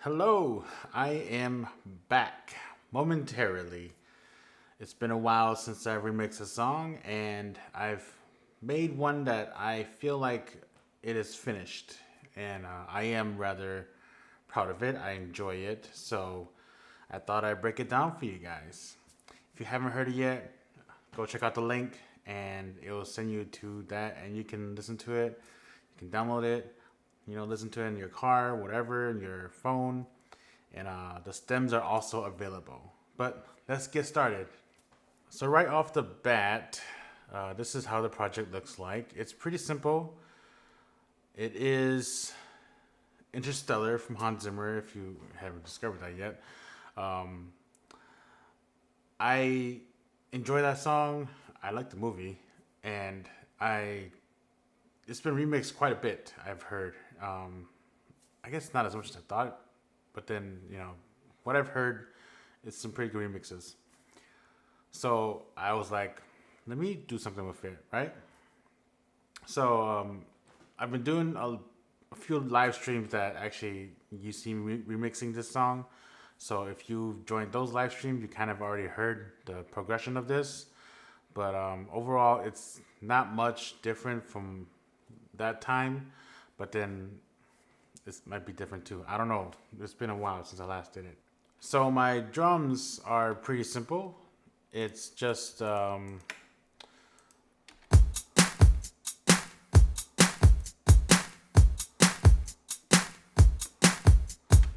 Hello, I am back momentarily. It's been a while since I remixed a song, and I've made one that I feel like it is finished, and I am rather proud of it. I enjoy it, so I thought I'd break it down for you guys. If you haven't heard it yet, go check out the link, and it will send you to that, and you can listen to it. You can download it, listen to it in your car, whatever, in your phone. And the stems are also available. But let's get started. So right off the bat, this is how the project looks like. It's pretty simple. It is Interstellar from Hans Zimmer, if you haven't discovered that yet. I enjoy that song. I like the movie, and it's been remixed quite a bit. I've heard. I guess not as much as I thought, but then what I've heard is some pretty good remixes. So I was like, let me do something with it, right? So I've been doing a few live streams that actually you see me remixing this song. So if you joined those live streams, you kind of already heard the progression of this. But overall, it's not much different from that time. But then this might be different too. I don't know. It's been a while since I last did it. So my drums are pretty simple. It's just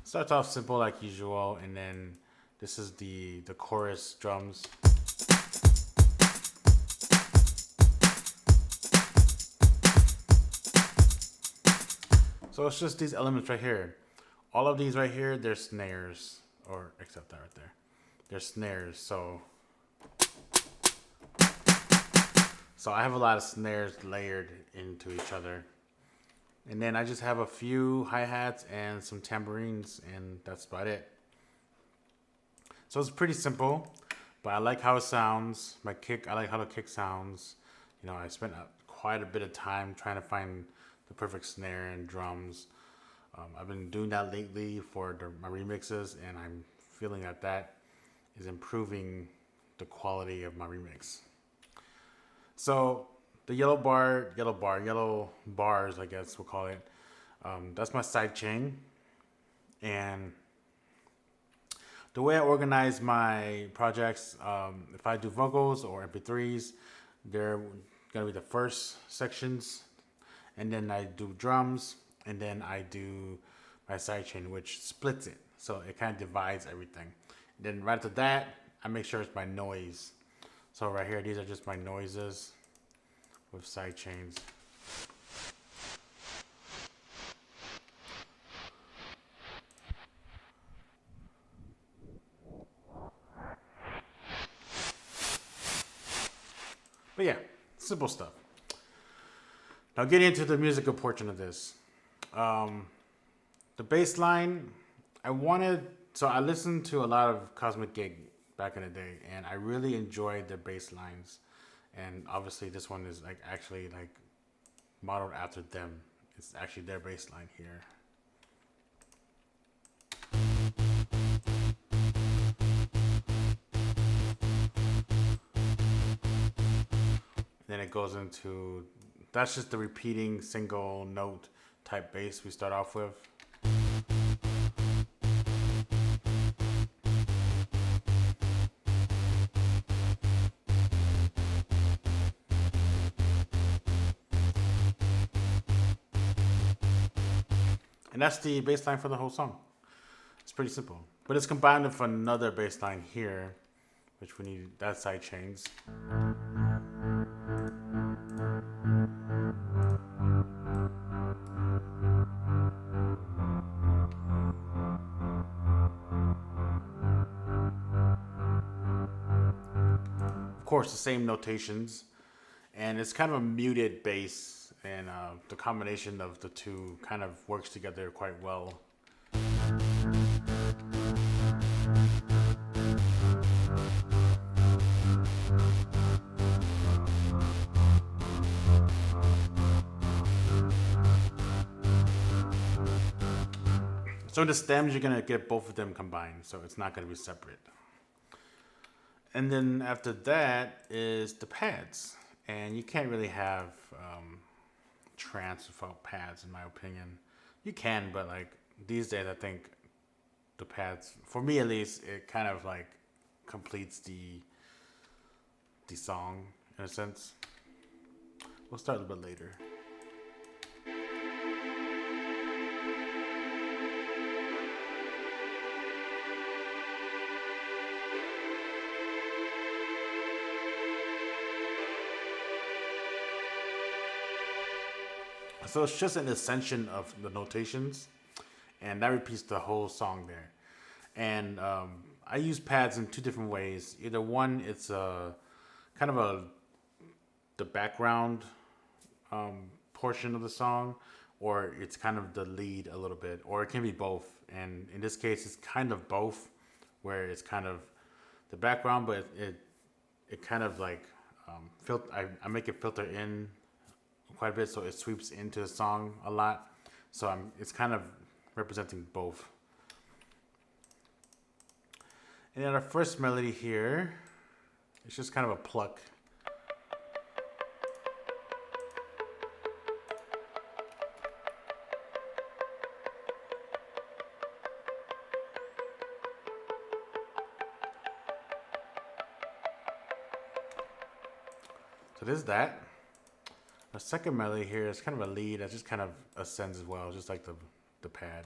starts off simple like usual, and then this is the chorus drums. So it's just these elements right here. All of these right here, they're snares, or except that right there. They're snares, so I have a lot of snares layered into each other. And then I just have a few hi-hats and some tambourines, and that's about it. So it's pretty simple, but I like how it sounds. I like how the kick sounds. I spent quite a bit of time trying to find the perfect snare and drums. I've been doing that lately for my remixes, and I'm feeling that is improving the quality of my remix. So the yellow bars, I guess we'll call it. That's my side chain. And the way I organize my projects, if I do vocals or MP3s, they're gonna be the first sections. And then I do drums, and then I do my sidechain, which splits it. So it kind of divides everything. Then right after that, I make sure it's my noise. So right here, these are just my noises with sidechains. But yeah, simple stuff. Now getting into the musical portion of this. The bass line, I listened to a lot of Cosmic Gig back in the day, and I really enjoyed the bass lines. And obviously this one is actually modeled after them. It's actually their bass line here. Then it goes into, that's just the repeating single note type bass we start off with. And that's the bass line for the whole song. It's pretty simple. But it's combined with another bass line here, which we need that side chains. Of course, the same notations, and it's kind of a muted bass, and the combination of the two kind of works together quite well. So in the stems, you're gonna get both of them combined, so it's not gonna be separate. And then after that is the pads, and you can't really have trance without pads, in my opinion. You can, but like these days, I think the pads, for me at least, it kind of like completes the song in a sense. We'll start a little bit later. So it's just an ascension of the notations, and that repeats the whole song there. And I use pads in two different ways. Either one, it's a kind of the background portion of the song, or it's kind of the lead a little bit, or it can be both. And in this case, it's kind of both, where it's kind of the background, but it kind of like I make it filter in quite a bit, so it sweeps into the song a lot. So it's kind of representing both. And then our first melody here, it's just kind of a pluck. So there's that. The second melody here is kind of a lead that just kind of ascends as well, just like the pad.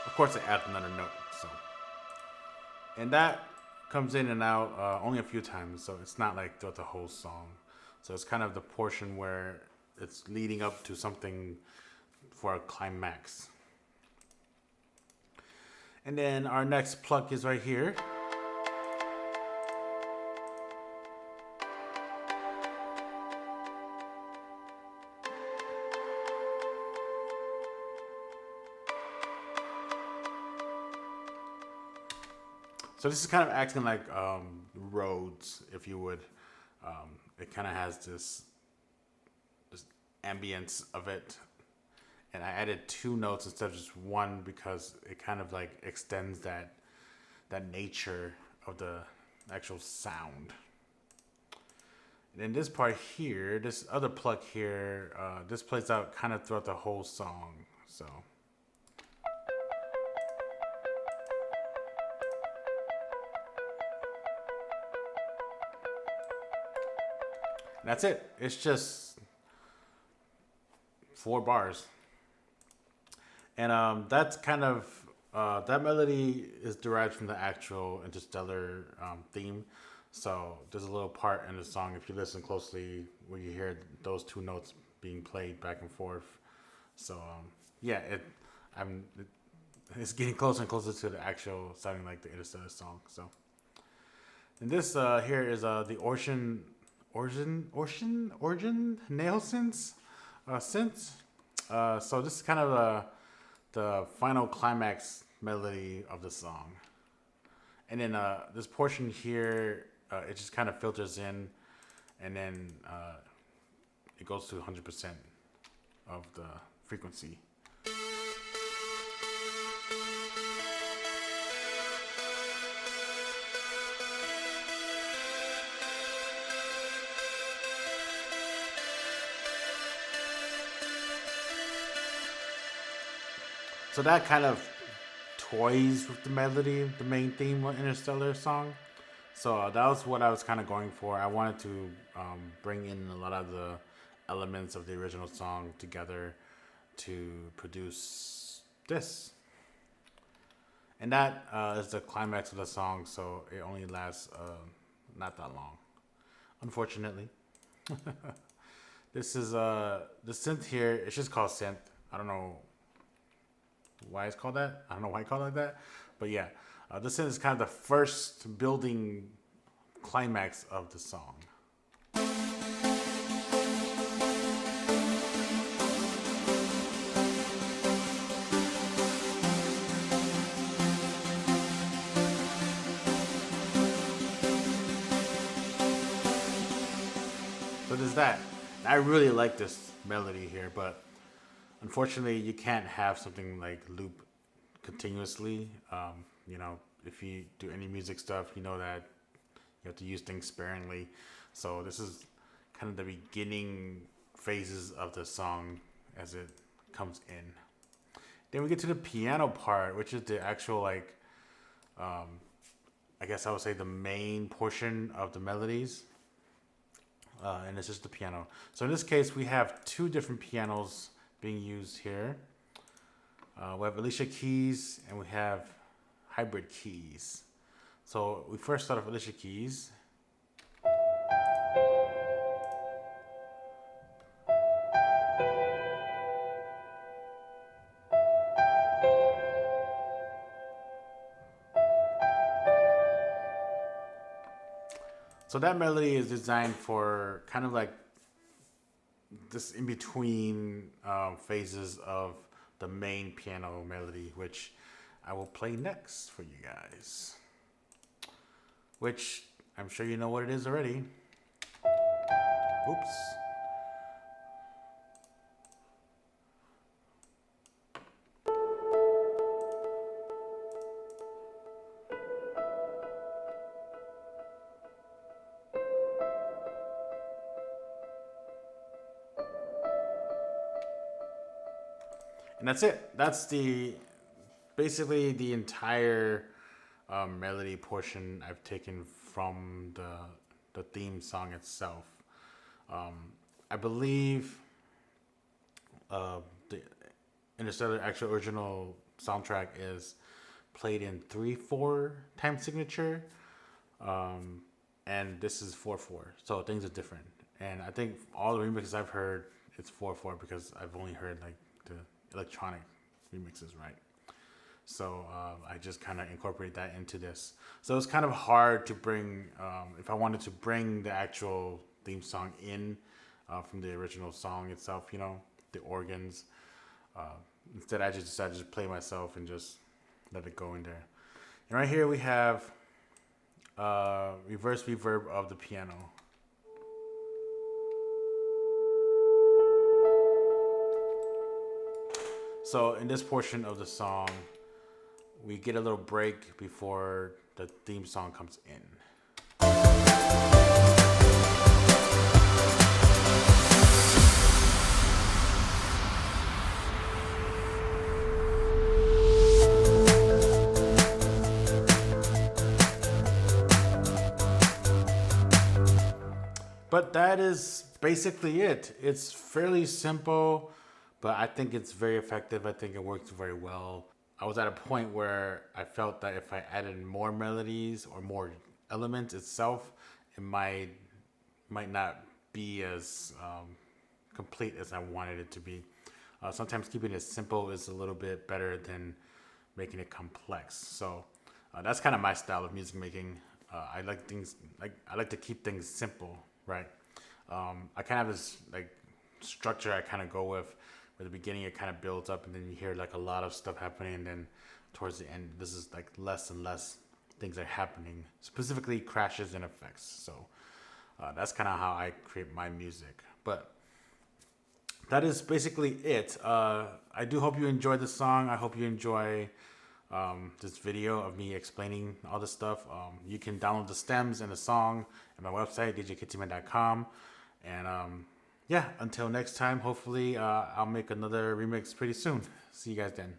Of course, it adds another note. So, and that comes in and out only a few times, so it's not like throughout the whole song. So it's kind of the portion where it's leading up to something for a climax. And then our next pluck is right here. So this is kind of acting like Rhodes, if you would. It kind of has this ambience of it, and I added two notes instead of just one because it kind of like extends that nature of the actual sound. And in this part here, this other pluck here, this plays out kind of throughout the whole song. So that's it. It's just 4 bars. And that's kind of, that melody is derived from the actual Interstellar theme. So there's a little part in the song, if you listen closely, where you hear those 2 notes being played back and forth. So yeah, it's getting closer and closer to the actual sounding like the Interstellar song. So, and this here is the Origin nail synths. So this is kind of the final climax melody of the song. And then this portion here, it just kind of filters in, and then it goes to 100% of the frequency. So that kind of toys with the melody, the main theme of Interstellar song. So that was what I was kind of going for. I wanted to bring in a lot of the elements of the original song together to produce this. And that is the climax of the song, so it only lasts not that long, unfortunately. This is the synth here. It's just called synth. I don't know why it's called that. I don't know why I call it like that. But yeah, this is kind of the first building climax of the song. is that. I really like this melody here, but unfortunately, you can't have something like loop continuously. You know, if you do any music stuff, you know that you have to use things sparingly. So this is kind of the beginning phases of the song as it comes in. Then we get to the piano part, which is the actual like, I guess I would say the main portion of the melodies. And it's just the piano. So in this case, we have two different pianos being used here. We have Alicia keys and we have hybrid keys. So we first start off with Alicia keys. So that melody is designed for kind of like this in between phases of the main piano melody, which I will play next for you guys. Which I'm sure you know what it is already. Oops. And that's it. That's basically the entire melody portion I've taken from the theme song itself. I believe the Interstellar actual original soundtrack is played in 3/4 time signature, and this is 4/4. So things are different. And I think all the remixes I've heard, it's 4/4 because I've only heard like the electronic remixes, right? So I just kind of incorporate that into this. So it's kind of hard to bring, if I wanted to bring the actual theme song in from the original song itself, you know, the organs. Instead, I just decided to just play myself and just let it go in there. And right here we have reverse reverb of the piano. So in this portion of the song, we get a little break before the theme song comes in. But that is basically it. It's fairly simple, but I think it's very effective. I think it works very well. I was at a point where I felt that if I added more melodies or more elements itself, it might not be as complete as I wanted it to be. Sometimes keeping it simple is a little bit better than making it complex. So that's kind of my style of music making. I like things I like to keep things simple, right? I kind of have this like structure I kind of go with. At the beginning, it kind of builds up, and then you hear like a lot of stuff happening, and then towards the end, this is like less and less things are happening, specifically crashes and effects. So that's kind of how I create my music. But that is basically it. I do hope you enjoyed the song. I hope you enjoy this video of me explaining all this stuff. You can download the stems and the song at my website, djktman.com. And yeah, until next time, hopefully I'll make another remix pretty soon. See you guys then.